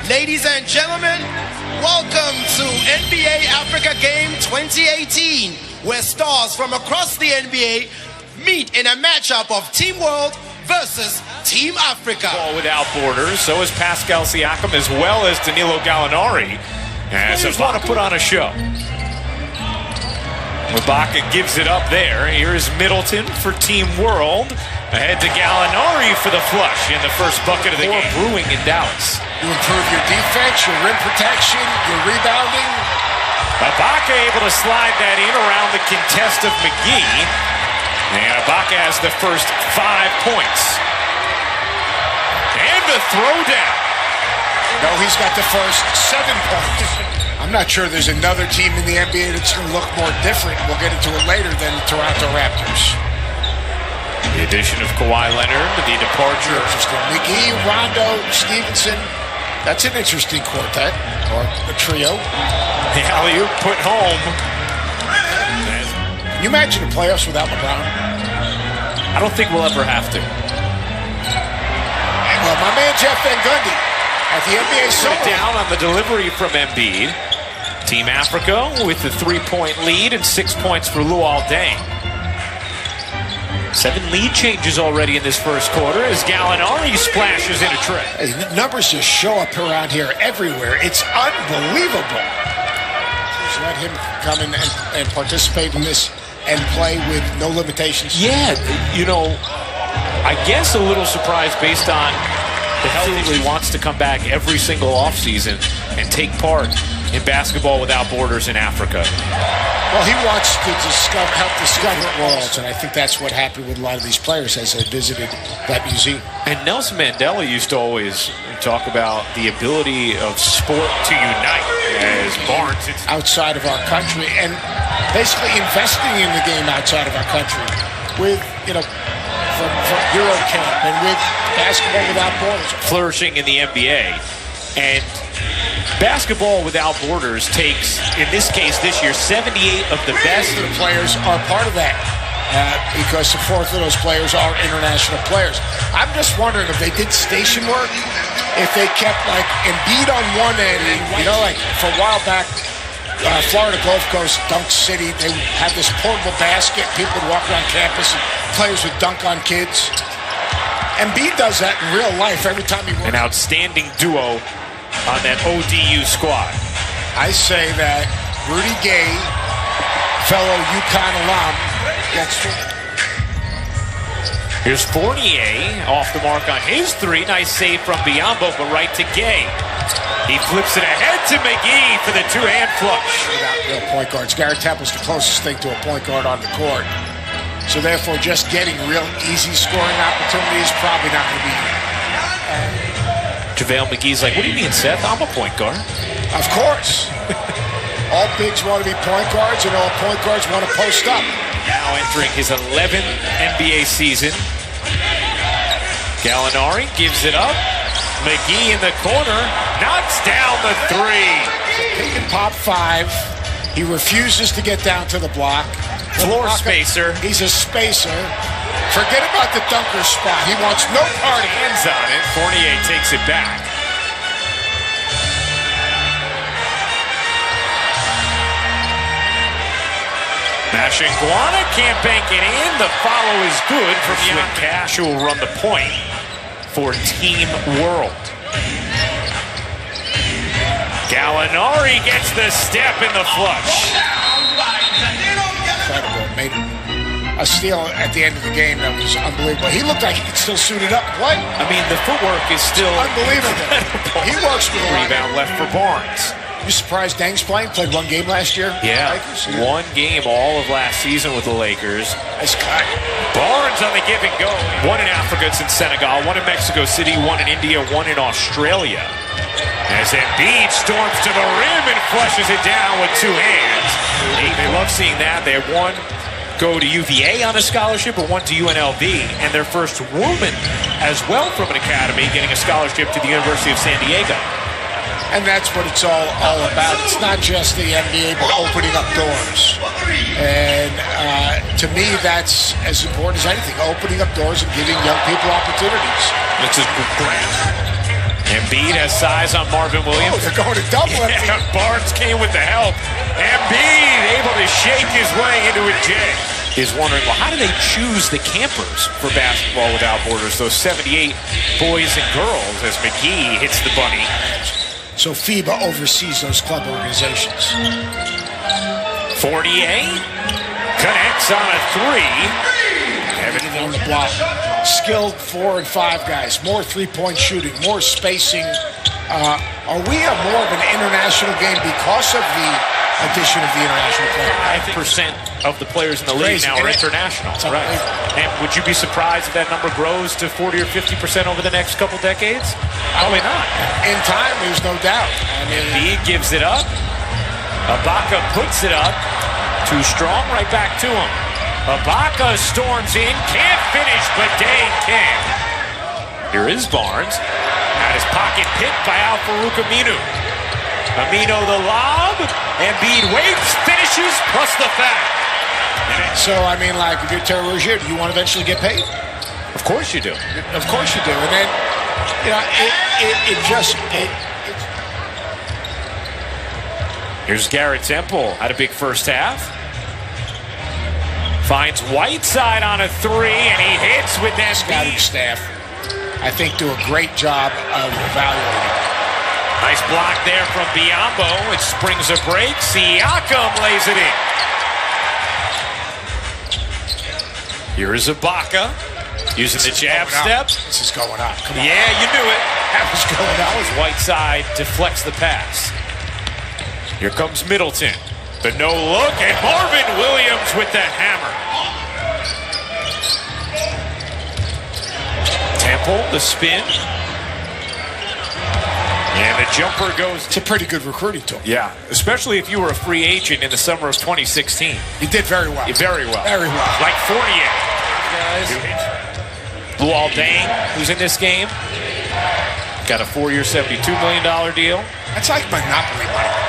Ladies and gentlemen, welcome to NBA Africa Game 2018, where stars from across the NBA meet in a matchup of Team World versus Team Africa. Ball without borders, so is Pascal Siakam as well as Danilo Gallinari. As they want to put on a show. Ibaka gives it up there. Here's Middleton for Team World. Ahead to Gallinari for the flush in the first bucket of the game. Brewing in Dallas. You improve your defense, your rim protection, your rebounding. Ibaka able to slide that in around the contest of McGee. And Ibaka has the first 5 points. And the throwdown. No, he's got the first 7 points. I'm not sure there's another team in the NBA that's going to look more different. We'll get into it later than the Toronto Raptors. The addition of Kawhi Leonard, the departure. Interesting. McGee, Rondo, Stevenson. That's an interesting quartet, or a trio. The alley-oop put home. Can you imagine the playoffs without LeBron? I don't think we'll ever have to. Well, my man Jeff Van Gundy at the NBA Summer. Down on the delivery from Embiid. Team Africa with the 3-point lead and 6 points for Luol Deng. 7 lead changes already in this first quarter as Gallinari splashes in a tray. Hey, the numbers just show up around here everywhere. It's unbelievable. Just let him come in and participate in this and play with no limitations. Yeah, you know, I guess a little surprised based on the health he wants to come back every single offseason and take part in basketball without borders in Africa. Well, he wants to help discover worlds, and I think that's what happened with a lot of these players as they visited that museum. And Nelson Mandela used to always talk about the ability of sport to unite as Barnes. Outside of our country, and basically investing in the game outside of our country with, you know, from Eurocamp and with basketball without borders. Flourishing in the NBA. And basketball without borders takes, in this case this year, 78 of the best. The players are part of that because the fourth of those players are international players. I'm just wondering if they did station work, if they kept like Embiid on one end, and, you know, like for a while back, Florida Gulf Coast, Dunk City, they had this portable basket. People would walk around campus and players would dunk on kids. Embiid does that in real life every time he works. An outstanding duo on that ODU squad. I say that Rudy Gay, fellow UConn alum, gets to it. Here's Fournier off the mark on his 3. Nice save from Biyombo, but right to Gay. He flips it ahead to McGee for the 2-hand flush. Without real point guards. Garrett Temple's the closest thing to a point guard on the court. So therefore, just getting real easy scoring opportunities probably not going to be. JaVale McGee's like, what do you mean, Seth? I'm a point guard. Of course. All bigs want to be point guards, and all point guards want to post up. Now entering his 11th NBA season. Gallinari gives it up. McGee in the corner, knocks down the 3. Pick and pop 5. He refuses to get down to the block. Floor spacer. He's a spacer. Forget about the dunker spot. He wants no part. Hands on it. Fournier takes it back. Mashingwana can't bank it in. The follow is good from Young Cash, who will run the point for Team World. Gallinari gets the step in the flush. Incredible. Made a steal at the end of the game that was unbelievable. He looked like he could still suit it up and play. I mean, the footwork is still unbelievable. He works with a rebound left for Barnes. You surprised Deng's played 1 game last year? Yeah, 1 game all of last season with the Lakers. Nice cut. Barnes on the give and go. 1 in Africa, it's in Senegal, 1 in Mexico City, 1 in India, 1 in Australia. As Embiid storms to the rim and flushes it down with 2 hands. They love seeing that. They have 1 go to UVA on a scholarship and 1 to UNLV. And their first woman as well from an academy getting a scholarship to the University of San Diego. And that's what it's all about. It's not just the NBA, but opening up doors. And to me, that's as important as anything, opening up doors and giving young people opportunities. It's a great. Embiid has size on Marvin Williams. Oh, they're going to double him. Yeah, Barnes came with the help. Embiid able to shake his way into a J. Is wondering, well, how do they choose the campers for Basketball Without Borders, those 78 boys and girls, as McGee hits the bunny. So FIBA oversees those club organizations. Fournier connects on a three. Everything on the block. Skilled 4 and 5 guys. More three-point shooting. More spacing. Are we a more of an international game because of the addition of the international player? 5% of the players in the league now are international. Right. And would you be surprised if that number grows to 40 or 50% over the next couple decades? Probably not. In time, there's no doubt. Embiid gives it up. Ibaka puts it up. Too strong, right back to him. Ibaka storms in, can't finish, but Dane can. Here is Barnes. Had his pocket picked by Al-Farouq Aminu. Aminu the lob. Embiid waits, finishes, plus the foul. So, I mean, like, if you're Terry Rozier, do you want to eventually get paid? Of course you do. Of course you do. And then, you know, Here's Garrett Temple. Had a big first half. Finds Whiteside on a three, and he hits with that scouting staff, I think, do a great job of evaluating. Nice block there from Biyombo. It springs a break. Siakam lays it in. Here is Ibaka using the jab step. This is going up. Come on. Yeah, you knew it. That was going up. Whiteside deflects the pass. Here comes Middleton. The no look, and Marvin Williams with the hammer. Temple, the spin. And the jumper goes. It's a pretty good recruiting tool. Yeah, especially if you were a free agent in the summer of 2016. You did very well. Very well. Very well. Like Fournier. Luol Deng, who's in this game, got a 4-year, $72 million deal. That's like monopoly money.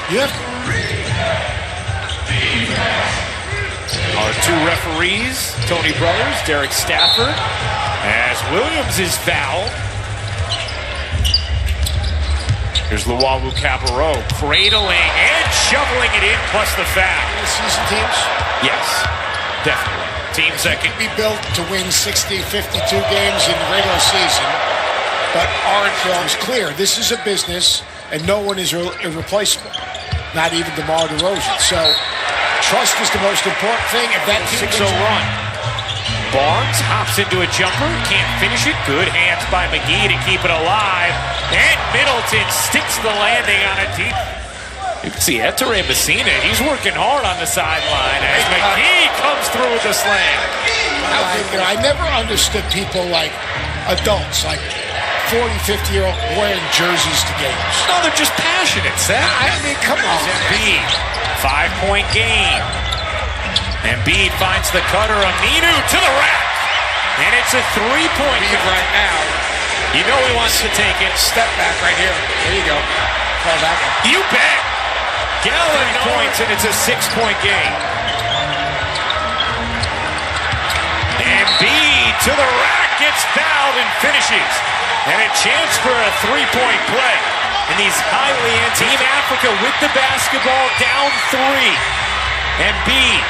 You have our two referees, Tony Brothers, Derek Stafford, as Williams is fouled. Here's Luwawu Cabarrot cradling and shoveling it in, plus the foul. Season teams? Yes, definitely. Teams that can be built to win 60, 52 games in the regular season, but aren't as clear. This is a business, and no one is irreplaceable. Not even DeMar DeRozan. So, trust is the most important thing. If that 6-0 run. Barnes hops into a jumper, can't finish it. Good hands by McGee to keep it alive. And Middleton sticks the landing on a deep. You can see Ettore Messina. He's working hard on the sideline as McGee comes through with the slam. I never understood people like adults, like 40, 50-year-old wearing jerseys to games. No, they're just passionate, Seth. I mean, come on. Embiid, 5-point game. Embiid finds the cutter. Aminu to the rack. And it's a 3-point game right now. You know he wants to take it. Step back right here. There you go. Call that one. You bet. Gallen points, and it's a 6-point game. Embiid to the rack, gets fouled and finishes. And a chance for a 3-point play. And these highly Team Africa with the basketball down 3. Embiid,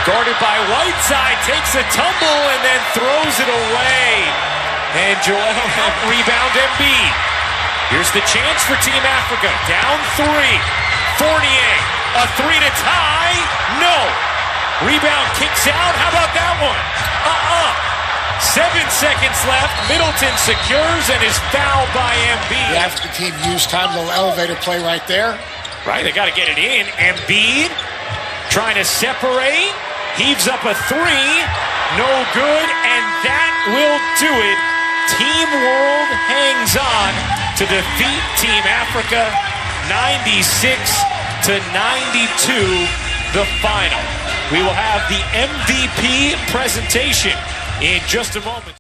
guarded by Whiteside, takes a tumble and then throws it away. And Joel rebound Embiid. Here's the chance for Team Africa. Down 3. Fournier, a 3 to tie. No. Rebound kicks out. How about that one? 7 seconds left. Middleton secures and is fouled by Embiid. The African team used time, little elevator play right there. Right, they got to get it in. Embiid trying to separate. Heaves up a 3. No good, and that will do it. Team World hangs on to defeat Team Africa 96-92, the final. We will have the MVP presentation in just a moment.